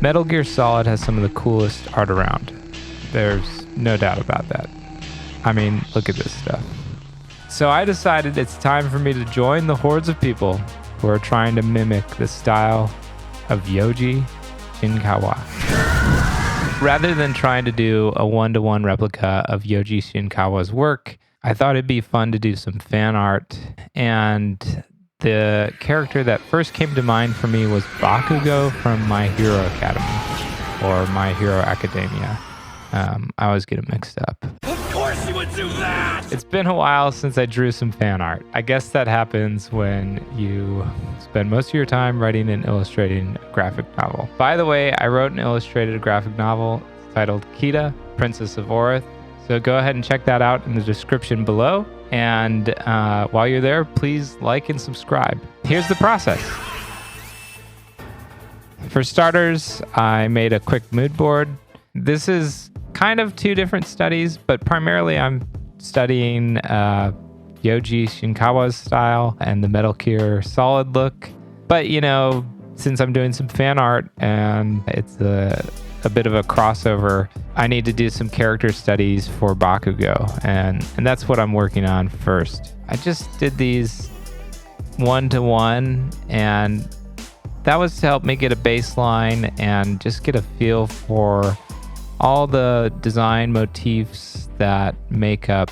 Metal Gear Solid has some of the coolest art around. There's no doubt about that. I mean, look at this stuff. So I decided it's time for me to join the hordes of people who are trying to mimic the style of Yoji Shinkawa. Rather than trying to do a one-to-one replica of Yoji Shinkawa's work, I thought it'd be fun to do some fan art. And the character that first came to mind for me was Bakugo from My Hero Academy, or My Hero Academia. I always get it mixed up. Of course you would do that! It's been a while since I drew some fan art. I guess that happens when you spend most of your time writing and illustrating a graphic novel. By the way, I wrote and illustrated a graphic novel titled Kita, Princess of Orith. So go ahead and check that out in the description below. And while you're there, please like and subscribe. Here's the process. For starters, I made a quick mood board. This is kind of two different studies, but primarily I'm studying Yoji Shinkawa's style and the Metal Gear Solid look. But, you know, since I'm doing some fan art and it's a bit of a crossover, I need to do some character studies for Bakugo, and that's what I'm working on first. I just did these one-to-one, and that was to help me get a baseline and just get a feel for all the design motifs that make up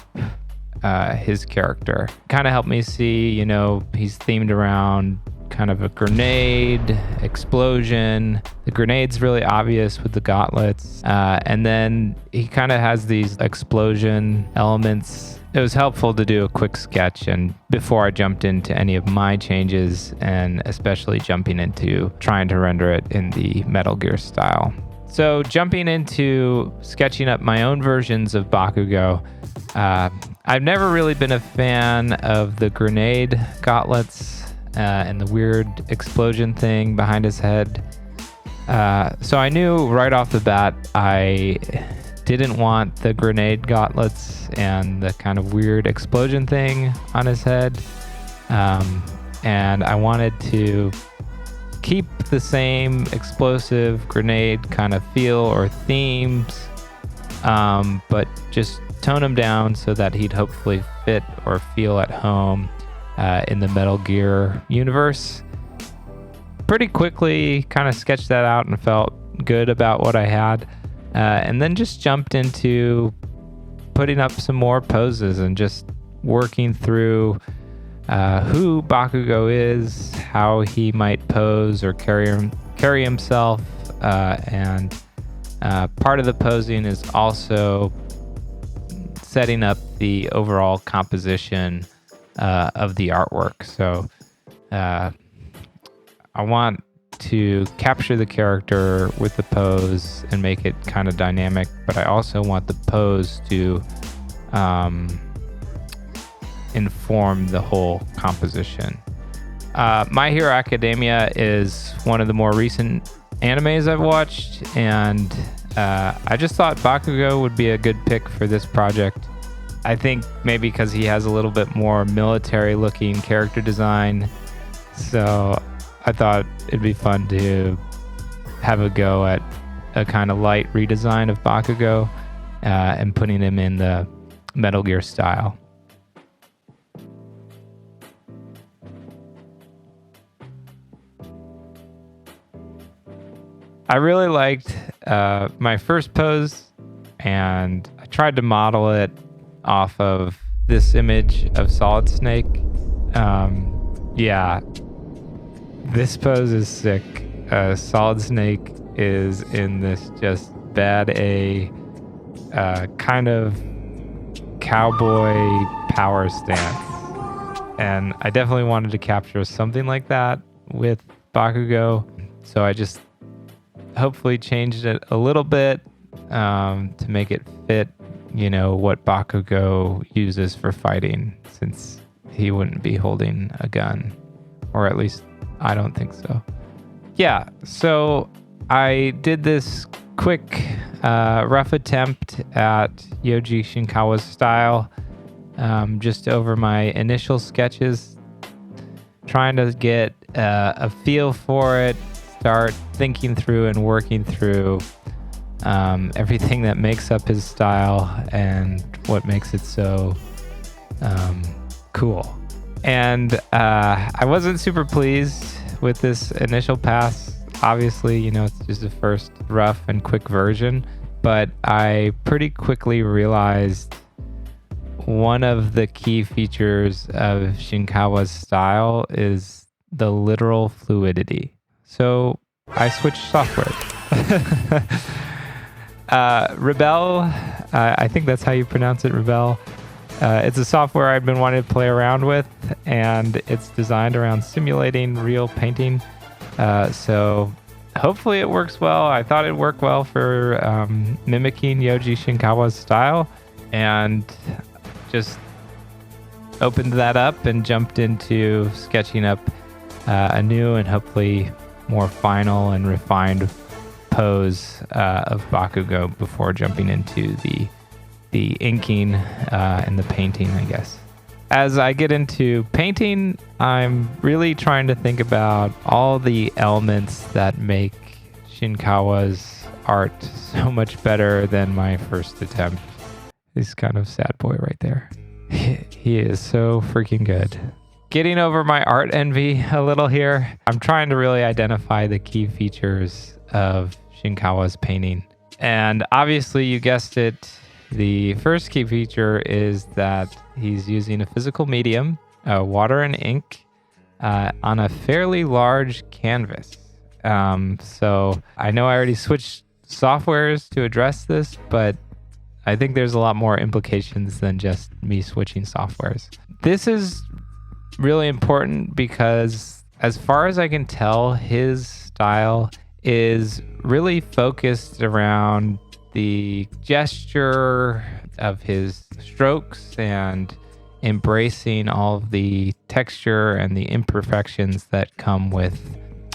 his character. Kind of helped me see, you know, he's themed around kind of a grenade, explosion. The grenade's really obvious with the gauntlets. And then he kind of has these explosion elements. It was helpful to do a quick sketch and before I jumped into any of my changes, and especially jumping into trying to render it in the Metal Gear style. So jumping into sketching up my own versions of Bakugo, I've never really been a fan of the grenade gauntlets and the weird explosion thing behind his head. So I knew right off the bat I didn't want the grenade gauntlets and the kind of weird explosion thing on his head. And I wanted to keep the same explosive grenade kind of feel or themes, but just tone him down so that he'd hopefully fit or feel at home in the Metal Gear universe. Pretty quickly kind of sketched that out and felt good about what I had, and then just jumped into putting up some more poses and just working through who Bakugo is, how he might pose or carry himself, and part of the posing is also setting up the overall composition of the artwork. So I want to capture the character with the pose and make it kind of dynamic, but I also want the pose to inform the whole composition. My Hero Academia is one of the more recent animes I've watched, and I just thought Bakugo would be a good pick for this project. I think maybe because he has a little bit more military looking character design, so I thought it'd be fun to have a go at a kind of light redesign of Bakugo and putting him in the Metal Gear style. I really liked my first pose, and I tried to model it off of this image of Solid Snake. Yeah, this pose is sick. Solid Snake is in this just bad A kind of cowboy power stance. And I definitely wanted to capture something like that with Bakugo. So I just hopefully changed it a little bit to make it fit, you know, what Bakugo uses for fighting, since he wouldn't be holding a gun, or at least I don't think so. Yeah, so I did this quick rough attempt at Yoji Shinkawa's style, just over my initial sketches, trying to get a feel for it, start thinking through and working through everything that makes up his style and what makes it so cool. And I wasn't super pleased with this initial pass. Obviously, it's just the first rough and quick version, but I pretty quickly realized one of the key features of Shinkawa's style is the literal fluidity. So I switched software. Rebel, I think that's how you pronounce it, Rebel. It's a software I've been wanting to play around with, and it's designed around simulating real painting. So hopefully it works well. I thought it'd work well for mimicking Yoji Shinkawa's style, and just opened that up and jumped into sketching up a new and hopefully more final and refined pose of Bakugo before jumping into the inking and the painting, I guess. As I get into painting, I'm really trying to think about all the elements that make Shinkawa's art so much better than my first attempt. He's kind of sad boy right there. He is so freaking good. Getting over my art envy a little here, I'm trying to really identify the key features of Shinkawa's painting. And obviously, you guessed it, the first key feature is that he's using a physical medium, water and ink, on a fairly large canvas. So I know I already switched softwares to address this, but I think there's a lot more implications than just me switching softwares. This is really important because, as far as I can tell, his style is really focused around the gesture of his strokes and embracing all of the texture and the imperfections that come with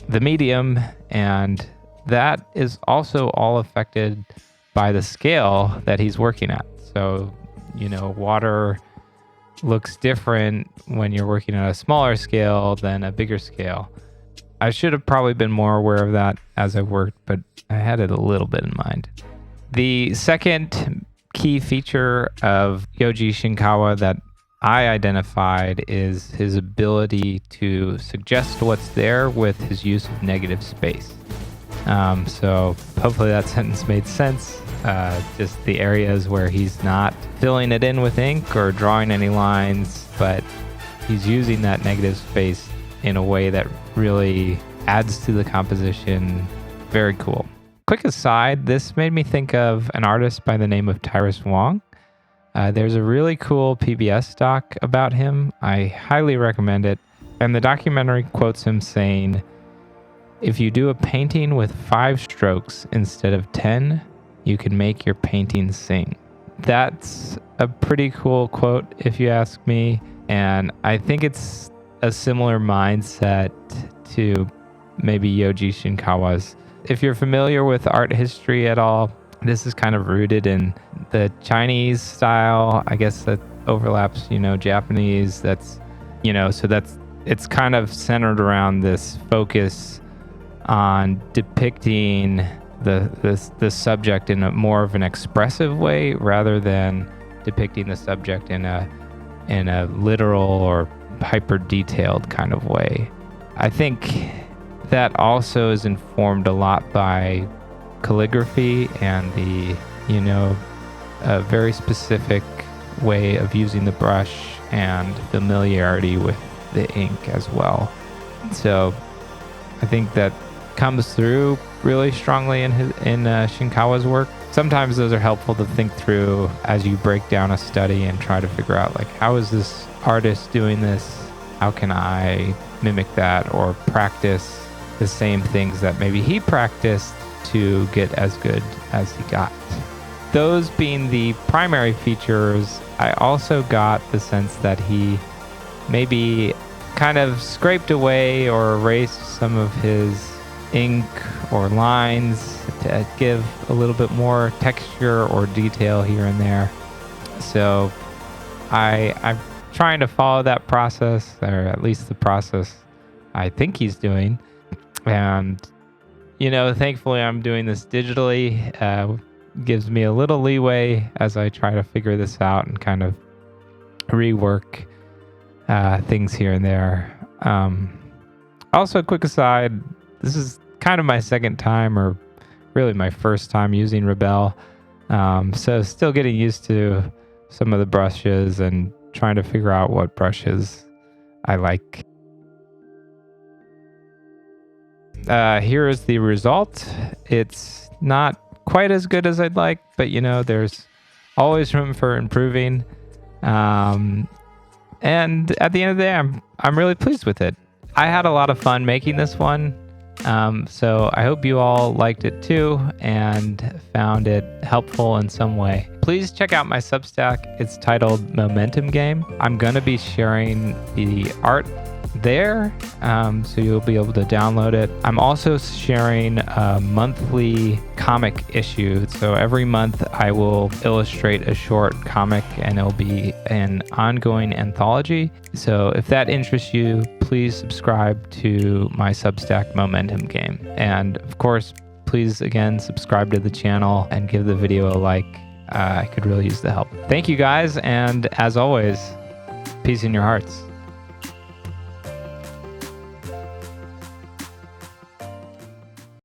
the medium. And that is also all affected by the scale that he's working at. So, water looks different when you're working at a smaller scale than a bigger scale. I should have probably been more aware of that as I worked, but I had it a little bit in mind. The second key feature of Yoji Shinkawa that I identified is his ability to suggest what's there with his use of negative space. So hopefully that sentence made sense. Just the areas where he's not filling it in with ink or drawing any lines, but he's using that negative space in a way that really adds to the composition. Very cool. Quick aside, this made me think of an artist by the name of Tyrus Wong. There's a really cool PBS doc about him. I highly recommend it. And the documentary quotes him saying, "If you do a painting with 5 strokes instead of 10, you can make your painting sing." That's a pretty cool quote, if you ask me. And I think it's a similar mindset to maybe Yoji Shinkawa's. If you're familiar with art history at all, this is kind of rooted in the Chinese style. I guess that overlaps, Japanese. It's kind of centered around this focus on depicting the subject in a more of an expressive way rather than depicting the subject in a literal or hyper detailed kind of way. I think that also is informed a lot by calligraphy and the a very specific way of using the brush and familiarity with the ink as well. So I think that comes through really strongly in Shinkawa's work. Sometimes those are helpful to think through as you break down a study and try to figure out, like, how is this artist doing this? How can I mimic that or practice the same things that maybe he practiced to get as good as he got? Those being the primary features, I also got the sense that he maybe kind of scraped away or erased some of his ink or lines to give a little bit more texture or detail here and there. So I'm trying to follow that process, or at least the process I think he's doing. And Thankfully I'm doing this digitally. Gives me a little leeway as I try to figure this out and kind of rework things here and there. Also, a quick aside, this is kind of my second time, or really my first time using Rebelle. So still getting used to some of the brushes and trying to figure out what brushes I like. Here is the result. It's not quite as good as I'd like, but there's always room for improving. And at the end of the day, I'm really pleased with it. I had a lot of fun making this one. So I hope you all liked it too and found it helpful in some way. Please check out my Substack. It's titled Momentum Game. I'm going to be sharing the art there, so you'll be able to download it. I'm also sharing a monthly comic issue. So every month I will illustrate a short comic and it'll be an ongoing anthology. So if that interests you, please subscribe to my Substack Momentum Game. And of course, please again subscribe to the channel and give the video a like. I could really use the help. Thank you guys, and as always, peace in your hearts.